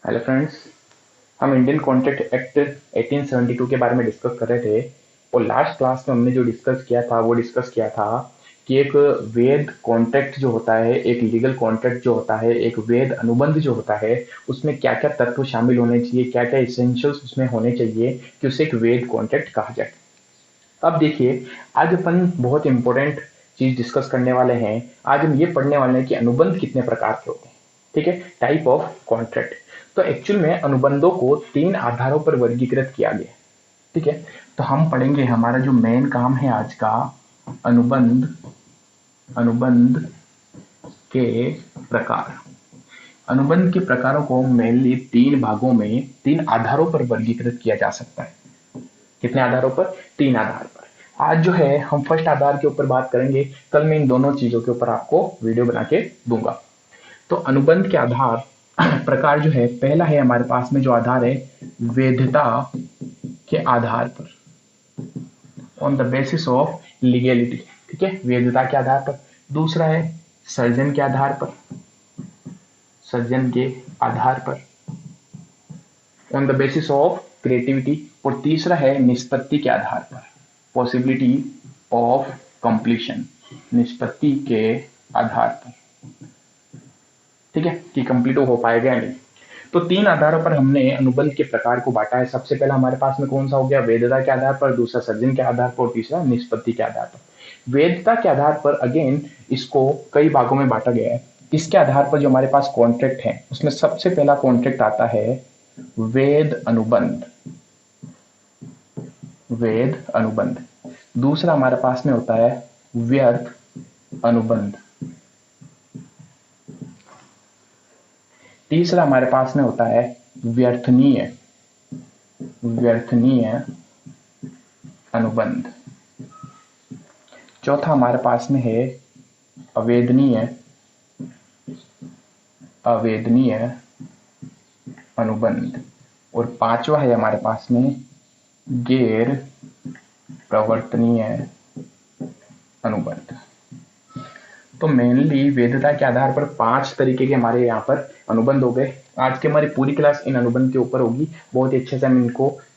Hello friends. हम Indian contract act 1872 के बारे में डिस्कस कर रहे थे और लास्ट क्लास में हमने जो डिस्कस किया था वो डिस्कस किया था कि एक वैध कॉन्ट्रैक्ट जो होता है, एक लीगल कॉन्ट्रैक्ट जो होता है, एक वैध अनुबंध जो होता है, उसमें क्या क्या तत्व शामिल होने चाहिए, क्या क्या इसेंशियल्स उसमें होने चाहिए कि उसे एक वैध कॉन्ट्रैक्ट कहा जाए। अब देखिए, आज अपन बहुत इंपॉर्टेंट चीज डिस्कस करने वाले हैं। आज हम ये पढ़ने वाले हैं कि अनुबंध कितने प्रकार के होते हैं। ठीक है, टाइप ऑफ कॉन्ट्रैक्ट। तो एक्चुअल में अनुबंधों को 3 आधारों पर वर्गीकृत किया गया है। ठीक है, तो हम पढ़ेंगे, हमारा जो मेन काम है आज का, अनुबंध अनुबंध के प्रकार। अनुबंध के प्रकारों को मेनली 3 भागों में, 3 आधारों पर वर्गीकृत किया जा सकता है। कितने आधारों पर? 3 आधार पर। आज जो है हम फर्स्ट आधार के ऊपर बात करेंगे, कल मैं इन दोनों चीजों के ऊपर आपको वीडियो बना के दूंगा। तो अनुबंध के आधार प्रकार जो है, पहला है हमारे पास में जो आधार है, वैधता के आधार पर, ऑन द बेसिस ऑफ लीगेलिटी। ठीक है, वैधता के आधार पर। दूसरा है सर्जन के आधार पर, सर्जन के आधार पर, on the basis of creativity. और तीसरा है निष्पत्ति के आधार पर, पॉसिबिलिटी ऑफ कंप्लीशन, निष्पत्ति के आधार पर। ठीक है, कि कंप्लीट हो पाएगा या नहीं। तो 3 आधारों पर हमने अनुबंध के प्रकार को बांटा है। सबसे पहला हमारे पास में कौन सा हो गया? वैधता के आधार पर, दूसरा सर्जन के आधार पर और तीसरा निष्पत्ति के आधार पर। वैधता के आधार पर अगेन इसको कई भागों में बांटा गया है। इसके आधार पर जो हमारे पास कॉन्ट्रैक्ट है, उसमें सबसे पहला कॉन्ट्रैक्ट आता है वैध अनुबंध, वैध अनुबंध। दूसरा हमारे पास में होता है व्यर्थ अनुबंध। तीसरा हमारे पास में होता है व्यर्थनीय, व्यर्थनीय अनुबंध। चौथा हमारे पास में है अवेदनीय, अवेदनीय अनुबंध। और पांचवा है हमारे पास में गैर प्रवर्तनीय अनुबंध। तो मेनली वैधता के आधार पर 5 तरीके के हमारे यहाँ पर अनुबंध हो गए। आज की हमारी पूरी क्लास इन अनुबंध के ऊपर होगी। बहुत ही अच्छे से हम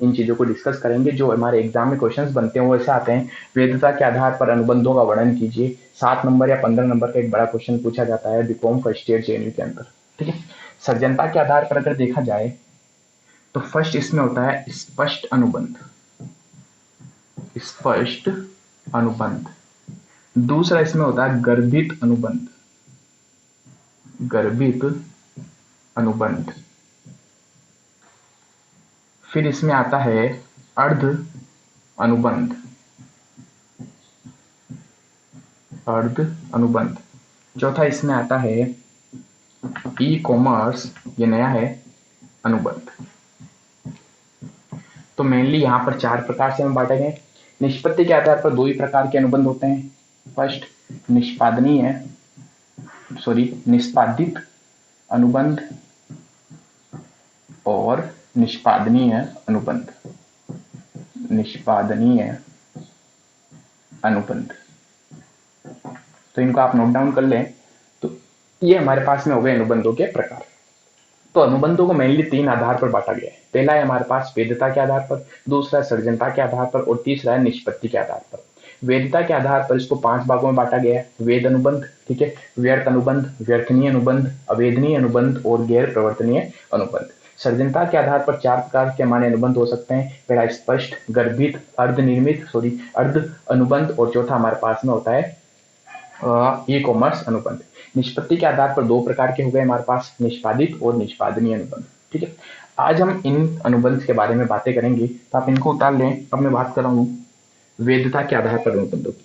इन चीजों को डिस्कस करेंगे। जो हमारे एग्जाम में क्वेश्चंस बनते हैं वो ऐसे आते हैं, वैधता के आधार पर अनुबंधों का वर्णन कीजिए। 7 नंबर या 15 नंबर का एक बड़ा क्वेश्चन पूछा जाता है बीकॉम फर्स्ट ईयर जेएनयू के अंदर। ठीक है, सर्जनता के आधार पर अगर देखा जाए तो फर्स्ट इसमें होता है स्पष्ट अनुबंध, स्पष्ट अनुबंध। दूसरा इसमें होता है गर्भित अनुबंध, गर्भित अनुबंध। फिर इसमें आता है अर्ध अनुबंध, अर्ध अनुबंध। चौथा इसमें आता है ई कॉमर्स, ये नया है, अनुबंध। तो मेनली यहां पर 4 प्रकार से हम बांटे गए। निष्पत्ति के आधार पर 2 ही प्रकार के अनुबंध होते हैं। फर्स्ट निष्पादनीय, निष्पादित अनुबंध और निष्पादनीय अनुबंध, निष्पादनीय अनुबंध। तो इनको आप नोट डाउन कर लें। तो ये हमारे पास में हो गए अनुबंधों के प्रकार। तो अनुबंधों को मेनली 3 आधार पर बांटा गया है। पहला है हमारे पास वैधता के आधार पर, दूसरा सर्जनता के आधार पर और तीसरा है निष्पत्ति के आधार पर। वैधता के आधार पर इसको 5 भागों में बांटा गया है। वेद अनुबंध, ठीक है, व्यर्थ अनुबंध, व्यर्थनीय अनुबंध, अवेदनीय अनुबंध और गैर प्रवर्तनीय अनुबंध। सर्जनता के आधार पर 4 प्रकार के हमारे अनुबंध हो सकते हैं। पहला स्पष्ट, गर्भित, अर्ध अनुबंध और चौथा हमारे पास में होता है ई कॉमर्स अनुबंध। निष्पत्ति के आधार पर 2 प्रकार के हो गए हमारे पास, निष्पादित और निष्पादनीय अनुबंध। ठीक है, आज हम इन अनुबंध के बारे में बातें करेंगे, तो आप इनको उतार लें। अब मैं बात कर रहा हूं वैधता के आधार पर अनुबंधों की।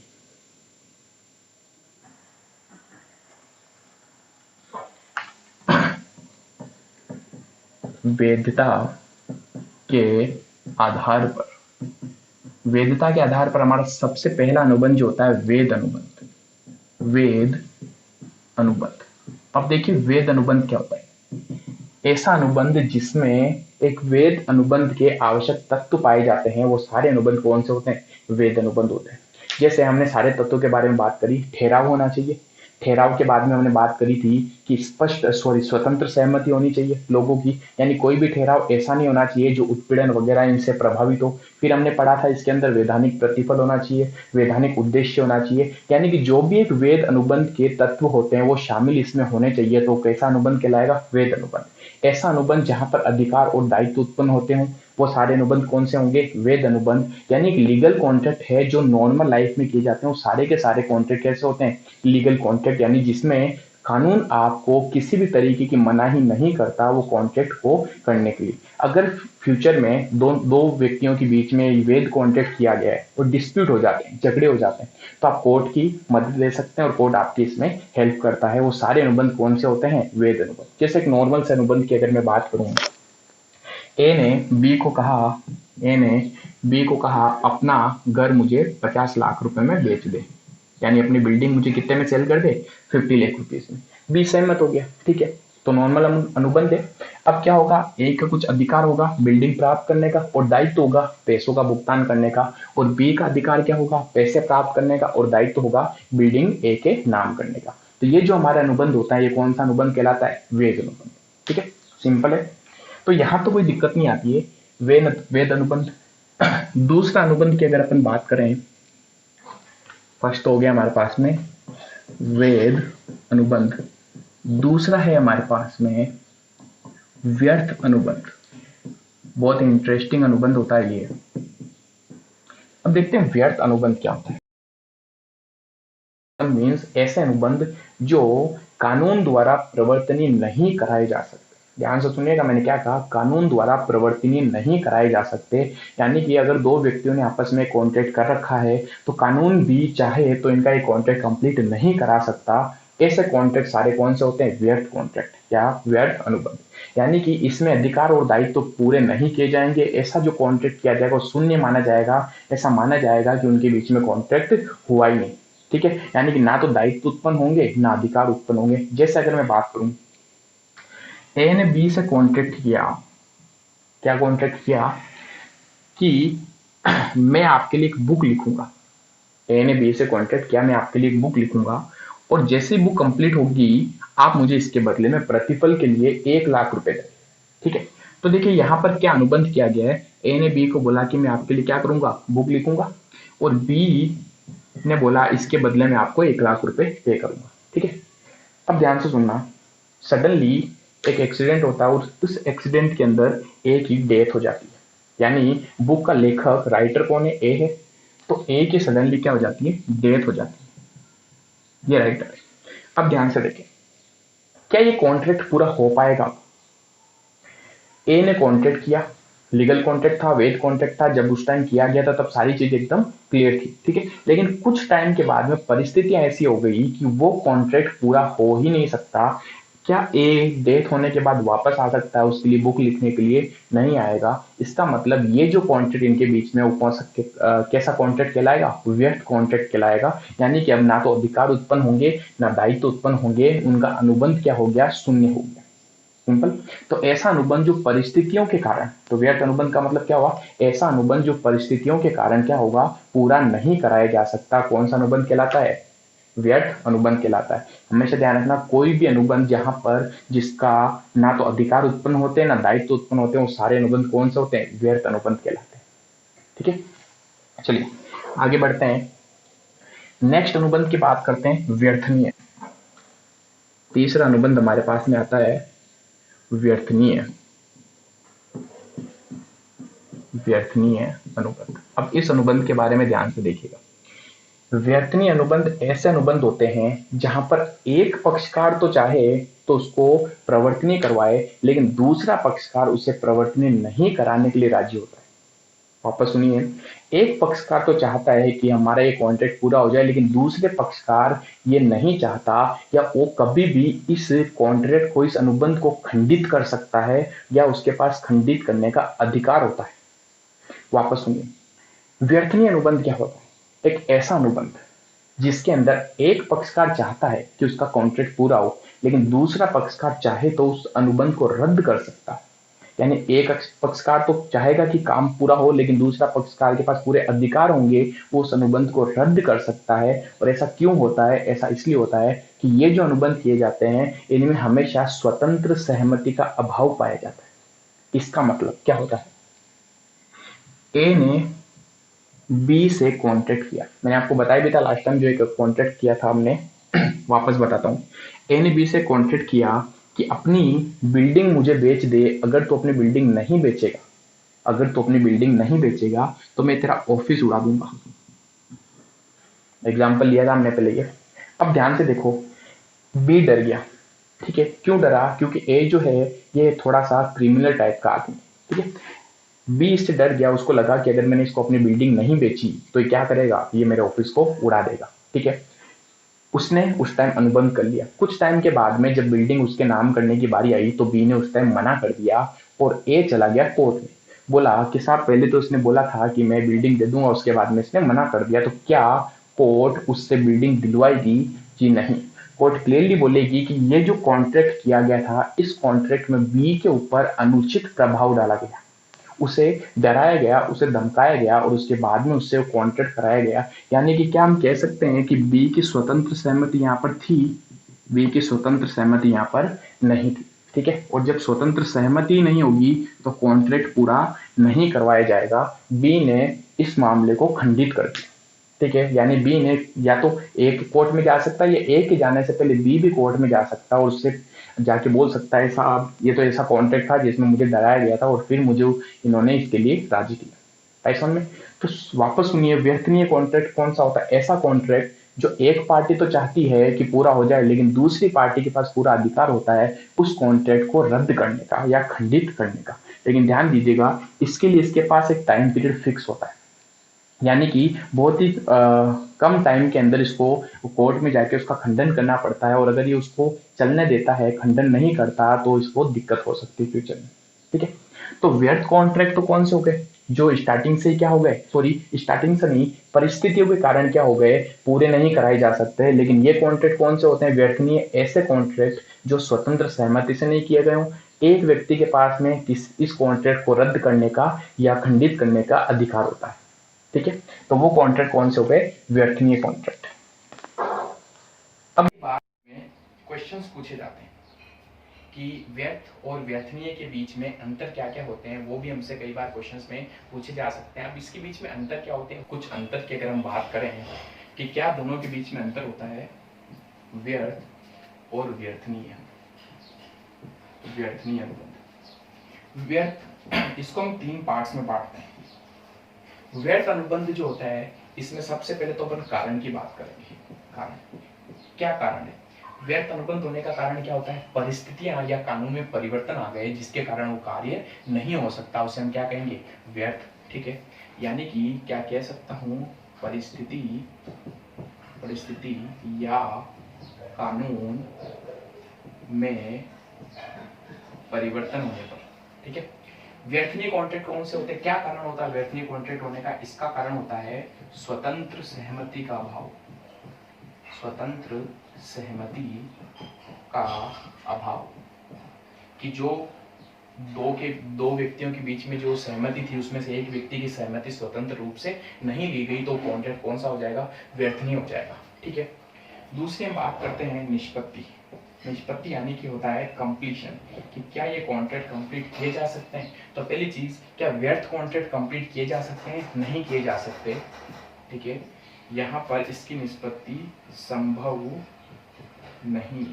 वैधता के आधार पर, वैधता के आधार पर हमारा सबसे पहला अनुबंध जो होता है वेद अनुबंध, वेद अनुबंध। अब देखिए वेद अनुबंध क्या होता है? ऐसा अनुबंध जिसमें एक वेद अनुबंध के आवश्यक तत्व पाए जाते हैं, वो सारे अनुबंध कौन से होते हैं? वेद अनुबंध होते हैं। जैसे हमने सारे तत्वों के बारे में बात करी, ठहराव होना चाहिए, ठहराव के बाद में हमने बात करी थी कि स्वतंत्र सहमति होनी चाहिए लोगों की, यानी कोई भी ठहराव ऐसा नहीं होना चाहिए जो उत्पीड़न वगैरह इनसे प्रभावित हो। फिर हमने पढ़ा था इसके अंदर वैधानिक प्रतिफल होना चाहिए, वैधानिक उद्देश्य होना चाहिए, यानी कि जो भी एक वेद अनुबंध के तत्व होते हैं वो शामिल इसमें होने चाहिए। तो कैसा अनुबंध कहलाएगा? वेद अनुबंध। ऐसा अनुबंध जहां पर अधिकार और दायित्व उत्पन्न होते हों, वो सारे अनुबंध कौन से होंगे? वेद अनुबंध। यानी कि लीगल कॉन्ट्रैक्ट है जो नॉर्मल लाइफ में किए जाते हैं, वो सारे के सारे कॉन्ट्रैक्ट कैसे होते हैं? लीगल कॉन्ट्रैक्ट, यानी जिसमें कानून आपको किसी भी तरीके की मनाही नहीं करता वो कॉन्ट्रैक्ट को करने के लिए। अगर फ्यूचर में दो व्यक्तियों के बीच में वैध कॉन्ट्रैक्ट किया गया है और डिस्प्यूट हो जाते हैं, झगड़े हो जाते हैं, तो आप कोर्ट की मदद ले सकते हैं और कोर्ट आपकी इसमें हेल्प करता है। वो सारे अनुबंध कौन से होते हैं? वेद अनुबंध। जैसे एक नॉर्मल से अनुबंध की अगर मैं बात करूं, ए ने बी को कहा अपना घर मुझे 50 लाख रुपए में बेच दे, यानी अपनी बिल्डिंग मुझे कितने में सेल कर दे? 50 लाख रुपीज में। बी सहमत हो गया, ठीक है, तो नॉर्मल अनुबंध है। अब क्या होगा? ए का कुछ अधिकार होगा बिल्डिंग प्राप्त करने का और दायित्व होगा पैसों का भुगतान करने का, और बी का अधिकार क्या होगा? पैसे प्राप्त करने का, और दायित्व होगा बिल्डिंग ए के नाम करने का। तो ये जो हमारा अनुबंध होता है ये कौन सा अनुबंध कहलाता है? वेद अनुबंध। ठीक है, सिंपल है, तो यहां तो कोई दिक्कत नहीं आती है। वेद अनुबंध। दूसरा अनुबंध की अगर अपन बात करें, फर्स्ट तो हो गया हमारे पास में वेद अनुबंध, दूसरा है हमारे पास में व्यर्थ अनुबंध। बहुत इंटरेस्टिंग अनुबंध होता है ये। अब देखते हैं व्यर्थ अनुबंध क्या होता है। मीन्स ऐसे अनुबंध जो कानून द्वारा प्रवर्तनीय नहीं कराए जा सकते। ध्यान से सुनिएगा, मैंने क्या कहा? कानून द्वारा प्रवर्तनीय नहीं कराए जा सकते, यानी कि अगर दो व्यक्तियों ने आपस में कॉन्ट्रैक्ट कर रखा है तो कानून भी चाहे तो इनका एक कॉन्ट्रैक्ट कंप्लीट नहीं करा सकता। ऐसे कॉन्ट्रैक्ट सारे कौन से होते हैं? व्यर्थ कॉन्ट्रैक्ट या व्यर्थ अनुबंध। यानी कि इसमें अधिकार और दायित्व तो पूरे नहीं किए जाएंगे। ऐसा जो कॉन्ट्रैक्ट किया जाएगा वो शून्य माना जाएगा। ऐसा माना जाएगा कि उनके बीच में कॉन्ट्रैक्ट हुआ ही नहीं। ठीक है, यानी कि ना तो दायित्व उत्पन्न होंगे ना अधिकार उत्पन्न होंगे। जैसे अगर मैं बात करूं, ए ने बी से कॉन्ट्रैक्ट किया, क्या कॉन्ट्रैक्ट किया? कि मैं आपके लिए एक बुक लिखूंगा। ए ने बी से कॉन्ट्रैक्ट किया, मैं आपके लिए एक बुक लिखूंगा और जैसे बुक कंप्लीट होगी आप मुझे इसके बदले में प्रतिफल के लिए 1 लाख रुपए दें। ठीक है, तो देखिए यहां पर क्या अनुबंध किया गया है? ए ने बी को बोला कि मैं आपके लिए क्या करूंगा? बुक लिखूंगा, और बी ने बोला इसके बदले में आपको 1 लाख रुपए पे करूंगा। ठीक है, अब ध्यान से सुनना, सडनली एक एक्सीडेंट होता है और उस एक्सीडेंट के अंदर ए की डेथ हो जाती है, यानी बुक का लेखक राइटर कौन है? ए है, तो ए की सडनली क्या हो जाती है? डेथ हो जाती है, ये राइटर है। अब ध्यान से देखें, क्या ये कॉन्ट्रैक्ट पूरा हो पाएगा? ए ने कॉन्ट्रैक्ट किया, लीगल कॉन्ट्रैक्ट था, वैध कॉन्ट्रैक्ट था, जब उस टाइम किया गया था तब सारी चीज एकदम क्लियर थी। ठीक है, लेकिन कुछ टाइम के बाद में परिस्थितियां ऐसी हो गई कि वो कॉन्ट्रैक्ट पूरा हो ही नहीं सकता। क्या ए डेथ होने के बाद वापस आ सकता है उसके लिए बुक लिखने के लिए? नहीं आएगा। इसका मतलब ये जो कॉन्ट्रैक्ट इनके बीच में वो कौन सा कैसा कॉन्ट्रैक्ट कहलाएगा? व्यर्थ कॉन्ट्रैक्ट कहलाएगा। यानी कि अब ना तो अधिकार उत्पन्न होंगे ना दायित्व उत्पन्न होंगे, उनका अनुबंध क्या हो गया? शून्य हो गया। सिंपल। तो ऐसा अनुबंध जो परिस्थितियों के कारण, तो व्यर्थ अनुबंध का मतलब क्या हुआ? ऐसा अनुबंध जो परिस्थितियों के कारण क्या होगा? पूरा नहीं कराया जा सकता। कौन सा अनुबंध कहलाता है? व्यर्थ अनुबंध कहलाता है। हमेशा ध्यान रखना, कोई भी अनुबंध जहां पर जिसका ना तो अधिकार उत्पन्न होते हैं ना दायित्व उत्पन्न होते हैं, वो सारे अनुबंध कौन से होते हैं? व्यर्थ अनुबंध कहलाते हैं। ठीक है, चलिए आगे बढ़ते हैं। नेक्स्ट अनुबंध की बात करते हैं, व्यर्थनीय। तीसरा अनुबंध हमारे पास में आता है व्यर्थनीय। व्यर्थनीय अनुबंध। अब इस अनुबंध के बारे में ध्यान से देखिएगा। व्यर्थनीय अनुबंध ऐसे अनुबंध होते हैं जहां पर एक पक्षकार तो चाहे तो उसको प्रवर्तनीय करवाए, लेकिन दूसरा पक्षकार उसे प्रवर्तनीय नहीं कराने के लिए राजी होता है। वापस सुनिए, एक पक्षकार तो चाहता है कि हमारा ये कॉन्ट्रैक्ट पूरा हो जाए, लेकिन दूसरे पक्षकार ये नहीं चाहता, या वो कभी भी इस कॉन्ट्रैक्ट को, इस अनुबंध को खंडित कर सकता है, या उसके पास खंडित करने का अधिकार होता है। वापस सुनिए, व्यर्थनीय अनुबंध क्या होता है? एक ऐसा अनुबंध जिसके अंदर एक पक्षकार चाहता है कि उसका कॉन्ट्रैक्ट पूरा हो, लेकिन दूसरा पक्षकार चाहे तो उस अनुबंध को रद्द कर सकता है। यानी एक पक्षकार तो चाहेगा कि काम पूरा हो, लेकिन दूसरा पक्षकार के पास पूरे अधिकार होंगे, वो उस अनुबंध को रद्द कर सकता है। और ऐसा क्यों होता है? ऐसा इसलिए होता है कि ये जो अनुबंध किए जाते हैं इनमें हमेशा स्वतंत्र सहमति का अभाव पाया जाता है। इसका मतलब क्या होता है? ए ने बी से कॉन्ट्रैक्ट किया, मैंने आपको बताया भी था लास्ट टाइम जो एक कॉन्ट्रैक्ट किया था हमने, वापस बताता हूँ। ए ने बी से कॉन्ट्रैक्ट किया कि अपनी बिल्डिंग मुझे बेच दे, अगर तो अपनी बिल्डिंग नहीं बेचेगा, अगर तो अपनी बिल्डिंग नहीं बेचेगा तो मैं तेरा ऑफिस उड़ा दूंगा। एग्जाम्पल लिया था हमने पहले ये। अब ध्यान से देखो, बी डर गया, ठीक है। क्यों डरा? क्योंकि ए जो है ये थोड़ा सा क्रिमिनल टाइप का आदमी, ठीक है। बी इससे डर गया, उसको लगा कि अगर मैंने इसको अपनी बिल्डिंग नहीं बेची तो ये क्या करेगा, ये मेरे ऑफिस को उड़ा देगा, ठीक है। उसने उस टाइम अनुबंध कर लिया। कुछ टाइम के बाद में जब बिल्डिंग उसके नाम करने की बारी आई तो बी ने उस टाइम मना कर दिया और ए चला गया कोर्ट में। बोला कि साहब पहले तो उसने बोला था कि मैं बिल्डिंग दे दूंगा, उसके बाद में इसने मना कर दिया, तो क्या कोर्ट उससे बिल्डिंग दिलवाएगी? जी नहीं। कोर्ट क्लियरली बोलेगी कि ये जो कॉन्ट्रैक्ट किया गया था, इस कॉन्ट्रैक्ट में बी के ऊपर अनुचित प्रभाव डाला गया, उसे डराया गया, उसे धमकाया गया और उसके बाद में उससे कॉन्ट्रैक्ट कराया गया। यानी कि क्या हम कह सकते हैं कि बी की स्वतंत्र सहमति यहाँ पर थी, बी की स्वतंत्र सहमति यहाँ पर नहीं थी, ठीक है। और जब स्वतंत्र सहमति नहीं होगी तो कॉन्ट्रैक्ट पूरा नहीं करवाया जाएगा। बी ने इस मामले को खंडित कर दिया, ठीक है। यानी बी ने या तो एक कोर्ट में जा सकता है या ए के जाने से पहले बी भी कोर्ट में जा सकता है और उससे जाके बोल सकता है साहब ये तो ऐसा कॉन्ट्रैक्ट था जिसमें मुझे डराया गया था और फिर मुझे इन्होंने इसके लिए राजी किया, ऐसा में। तो वापस सुनिए, व्यर्थनीय कॉन्ट्रैक्ट कौन सा होता है? ऐसा कॉन्ट्रैक्ट जो एक पार्टी तो चाहती है कि पूरा हो जाए लेकिन दूसरी पार्टी के पास पूरा अधिकार होता है उस कॉन्ट्रैक्ट को रद्द करने का या खंडित करने का। लेकिन ध्यान दीजिएगा, इसके लिए इसके पास एक टाइम पीरियड फिक्स होता है, यानी कि बहुत ही कम टाइम के अंदर इसको कोर्ट में जाके उसका खंडन करना पड़ता है। और अगर ये उसको चलने देता है, खंडन नहीं करता, तो इसको दिक्कत हो सकती है फ्यूचर में, ठीक है। तो व्यर्थ कॉन्ट्रैक्ट तो कौन से हो गए? जो स्टार्टिंग से ही क्या हो गए, सॉरी स्टार्टिंग से नहीं, परिस्थितियों के कारण क्या हो गए, पूरे नहीं कराए जा सकते। लेकिन ये कॉन्ट्रैक्ट कौन से होते हैं? व्यर्थनीय ऐसे कॉन्ट्रैक्ट जो स्वतंत्र सहमति से नहीं किए गए हों, एक व्यक्ति के पास में इस कॉन्ट्रैक्ट को रद्द करने का या खंडित करने का अधिकार होता है, ठीक है। तो वो कॉन्ट्रैक्ट कौन से हो गए? व्यर्थनीय कॉन्ट्रैक्ट। अब बाद में क्वेश्चंस पूछे जाते हैं कि व्यर्थ और व्यर्थनीय के बीच में अंतर क्या क्या होते हैं, वो भी हमसे कई बार क्वेश्चंस में पूछे जा सकते हैं। अब इसके बीच में अंतर क्या होते हैं, कुछ अंतर की अगर हम बात करें कि क्या दोनों के बीच में अंतर होता है, व्यर्थ और व्यर्थनीय, व्यर्थनीय अनुबंध। व्यर्थ, इसको हम तीन पार्ट्स में बांटते हैं। व्यर्थ अनुबंध जो होता है इसमें सबसे पहले तो अपन कारण की बात करेंगे। कारण, क्या कारण है? व्यर्थ अनुबंध होने का कारण क्या होता है? परिस्थितियां या कानून में परिवर्तन आ गए जिसके कारण वो कार्य नहीं हो सकता, उसे हम क्या कहेंगे? व्यर्थ, ठीक है। यानी कि क्या कह सकता हूं, परिस्थिति या कानून में परिवर्तन होने पर, ठीक है। व्यर्थनीय कॉन्ट्रैक्ट कौन से होते हैं? क्या कारण होता है व्यर्थनीय कॉन्ट्रैक्ट होने का? इसका कारण होता है स्वतंत्र सहमति का अभाव, स्वतंत्र सहमति का अभाव। कि जो दो व्यक्तियों के बीच में जो सहमति थी उसमें से एक व्यक्ति की सहमति स्वतंत्र रूप से नहीं ली गई तो कॉन्ट्रैक्ट कौन सा हो जाएगा? व्यर्थनीय हो जाएगा, ठीक है। दूसरी हम बात करते हैं निष्पत्ति। निष्पत्ति यानी कि होता है कंप्लीशन, कि क्या ये कॉन्ट्रैक्ट कंप्लीट किए जा सकते हैं। तो पहली चीज, क्या व्यर्थ कॉन्ट्रैक्ट कंप्लीट किए जा सकते हैं? नहीं किए जा सकते, ठीक है। यहाँ पर इसकी निष्पत्ति संभव नहीं।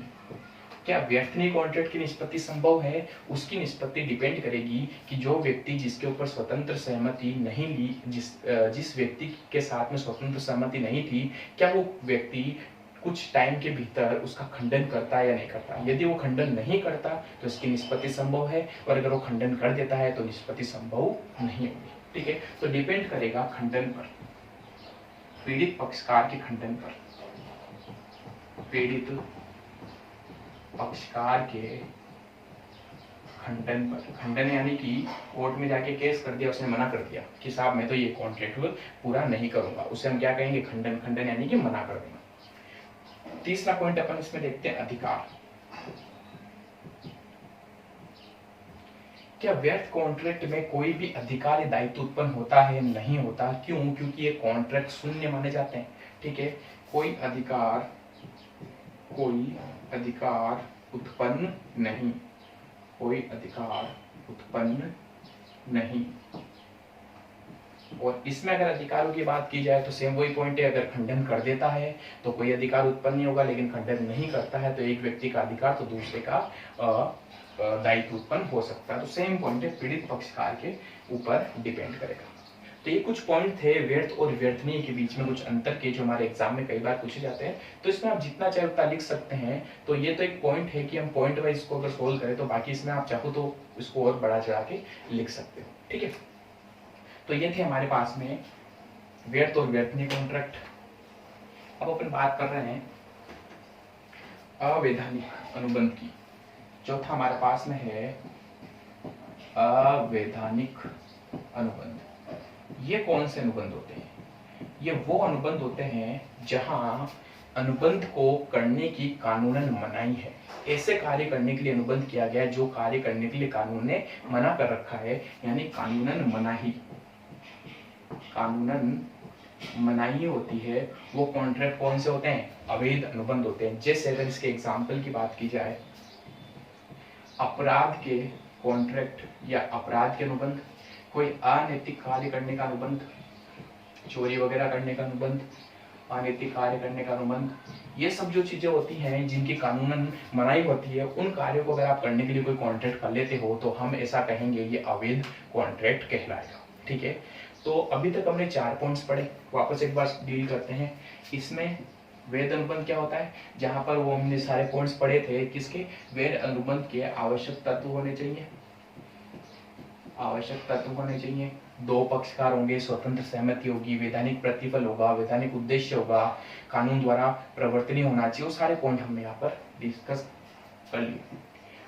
क्या व्यर्थनीय कॉन्ट्रैक्ट की निष्पत्ति संभव है? उसकी निष्पत्ति डिपेंड करेगी कि जो व्यक्ति जिसके ऊपर स्वतंत्र सहमति नहीं ली, जिस व्यक्ति के साथ में स्वतंत्र सहमति नहीं थी, क्या वो व्यक्ति कुछ टाइम के भीतर उसका खंडन करता है या नहीं करता। यदि वो खंडन नहीं करता तो इसकी निष्पत्ति संभव है, और अगर वो खंडन कर देता है तो निष्पत्ति संभव नहीं होगी, ठीक है। तो डिपेंड करेगा खंडन पर, पीड़ित पक्षकार के खंडन पर, पीड़ित पक्षकार के खंडन पर। खंडन यानी कि कोर्ट में जाके केस कर दिया, उसने मना कर दिया कि साहब मैं तो ये कॉन्ट्रैक्ट पूरा नहीं करूंगा, उसे हम क्या कहेंगे? खंडन। खंडन यानी कि मना कर देना। तीसरा पॉइंट अपन इसमें देखते हैं अधिकार। क्या व्यर्थ कॉन्ट्रैक्ट में कोई भी अधिकार या दायित्व उत्पन्न होता है? नहीं होता। क्यों? क्योंकि ये कॉन्ट्रैक्ट शून्य माने जाते हैं। ठीक है, कोई अधिकार उत्पन्न नहीं, कोई अधिकार उत्पन्न नहीं। और इसमें अगर अधिकारों की बात की जाए तो सेम वही पॉइंट है, अगर खंडन कर देता है तो कोई अधिकार उत्पन्न नहीं होगा, लेकिन खंडन नहीं करता है तो एक व्यक्ति का अधिकार तो दूसरे का दायित्व उत्पन्न हो सकता है। तो सेम पॉइंट है, पीड़ित पक्षकार के ऊपर डिपेंड करेगा। तो ये कुछ पॉइंट थे व्यर्थ और व्यर्थनीय के बीच में कुछ अंतर के, जो हमारे एग्जाम में कई बार पूछे जाते हैं। तो इसमें आप जितना चाहे उतना लिख सकते हैं। तो ये तो एक पॉइंट है कि हम पॉइंट वाइज इसको अगर सोल्व करें, तो बाकी इसमें आप चाहो तो इसको और बढ़ा चढ़ा के लिख सकते हो। ठीक है, तो ये थे हमारे पास में व्यर्थ और व्यर्थनीय कॉन्ट्रैक्ट। अब अपन बात कर रहे हैं अवैधानिक अनुबंध की। चौथा हमारे पास में है अवैधानिक अनुबंध। ये कौन से अनुबंध होते हैं? ये वो अनुबंध होते हैं जहां अनुबंध को करने की कानूनन मनाही है। ऐसे कार्य करने के लिए अनुबंध किया गया जो कार्य करने के लिए कानून ने मना कर रखा है, यानी कानूनन मनाही होती है। वो कॉन्ट्रैक्ट कौन से होते हैं? अवैध अनुबंध होते हैं। जैसे अगर इसके एग्जाम्पल की बात की जाए, अपराध के कॉन्ट्रैक्ट या अपराध के अनुबंध, कोई अनैतिक कार्य करने का अनुबंध, चोरी वगैरह करने का अनुबंध, अनैतिक कार्य करने का अनुबंध, ये सब जो चीजें होती हैं जिनकी कानूनन मनाही होती है, उन कार्यों को अगर आप करने के लिए कोई कॉन्ट्रैक्ट कर लेते हो तो हम ऐसा कहेंगे ये अवैध कॉन्ट्रैक्ट कहलाएगा। ठीक है, तो अभी तक हमने 4 पॉइंट्स पढ़े, वापस एक बार डील करते हैं। इसमें वैध अनुबंध क्या होता है? जहां पर वो हमने सारे पॉइंट्स पढ़े थे, किसके? वैध अनुबंध के आवश्यक तत्व होने चाहिए, आवश्यक तत्व होने चाहिए, 2 पक्षकार होंगे, स्वतंत्र सहमति होगी, वैधानिक प्रतिफल होगा, वैधानिक उद्देश्य होगा, कानून द्वारा प्रवर्तनीय होना चाहिए। वो सारे पॉइंट हमने यहाँ पर डिस्कस कर लिए।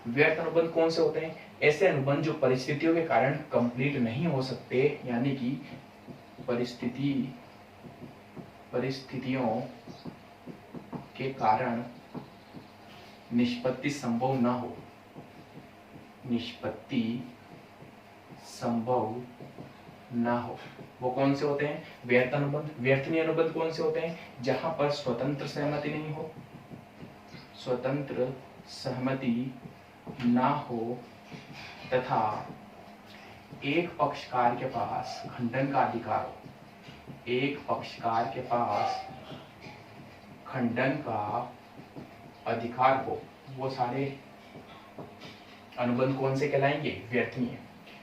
व्यर्थ अनुबंध कौन से होते हैं? ऐसे अनुबंध जो परिस्थितियों के कारण कंप्लीट नहीं हो सकते, यानी कि परिस्थितियों के कारण निष्पत्ति संभव ना हो, वो कौन से होते हैं? व्यर्थ अनुबंध। व्यर्थनीय अनुबंध कौन से होते हैं? जहां पर स्वतंत्र सहमति नहीं हो, स्वतंत्र सहमति ना हो तथा एक पक्षकार के पास खंडन का अधिकार हो, एक पक्षकार के पास खंडन का अधिकार हो, वो सारे अनुबंध कौन से कहलाएंगे? व्यर्थनीय।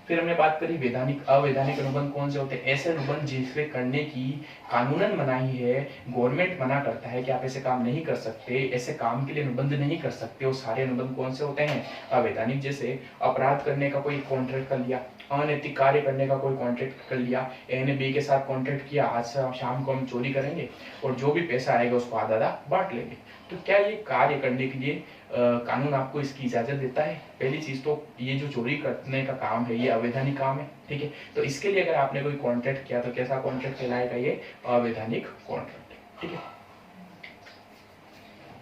फिर हमने बात करी वैधानिक। अवैधानिक अनुबंध कौन से होते हैं? ऐसे अनुबंध जिससे करने की कानूनन मनाही है, गवर्नमेंट मना करता है कि आप ऐसे काम नहीं कर सकते, ऐसे काम के लिए अनुबंध नहीं कर सकते, वो सारे अनुबंध कौन से होते हैं? अवैधानिक। जैसे अपराध करने का कोई कॉन्ट्रैक्ट कर लिया, अनैतिक कार्य करने का कोई कॉन्ट्रैक्ट कर लिया, ए ने बी के साथ कॉन्ट्रैक्ट किया, आज शाम को हम चोरी करेंगे और जो भी पैसा आएगा उसको आधा आधा बांट लेंगे। तो क्या ये कार्य करने के लिए कानून आपको इसकी इजाजत देता है? पहली चीज तो ये जो चोरी करने का काम है ये अवैधानिक काम है। ठीक है, तो इसके लिए अगर आपने कोई कॉन्ट्रैक्ट किया तो कैसा कॉन्ट्रैक्ट कहलाएगा? ये अवैधानिक कॉन्ट्रैक्ट। ठीक है,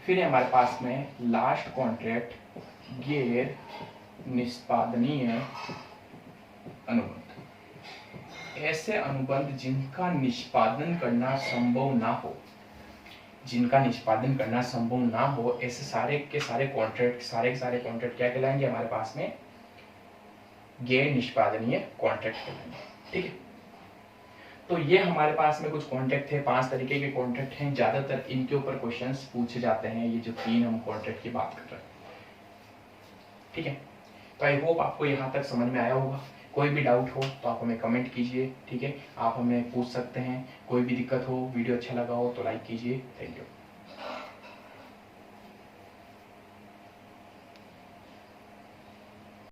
फिर हमारे पास में लास्ट कॉन्ट्रैक्ट, गैर निष्पादनीय अनुबंध। ऐसे अनुबंध जिनका निष्पादन करना संभव ना हो, ऐसे सारे के सारे कॉन्ट्रैक्ट क्या कहलाएंगे? हमारे पास में गैर निष्पादनीय कॉन्ट्रैक्ट कहलाएंगे। ठीक है, तो ये हमारे पास में कुछ कॉन्ट्रैक्ट थे, 5 तरीके के कॉन्ट्रैक्ट हैं। ज्यादातर इनके ऊपर क्वेश्चंस पूछे जाते हैं, ये जो 3 हम कॉन्ट्रैक्ट की बात कर रहे हैं। ठीक है, तो आई होप आपको यहाँ तक समझ में आया होगा। कोई भी डाउट हो तो आप हमें कमेंट कीजिए। ठीक है, आप हमें पूछ सकते हैं। कोई भी दिक्कत हो, वीडियो अच्छा लगा हो तो लाइक कीजिए। Thank you.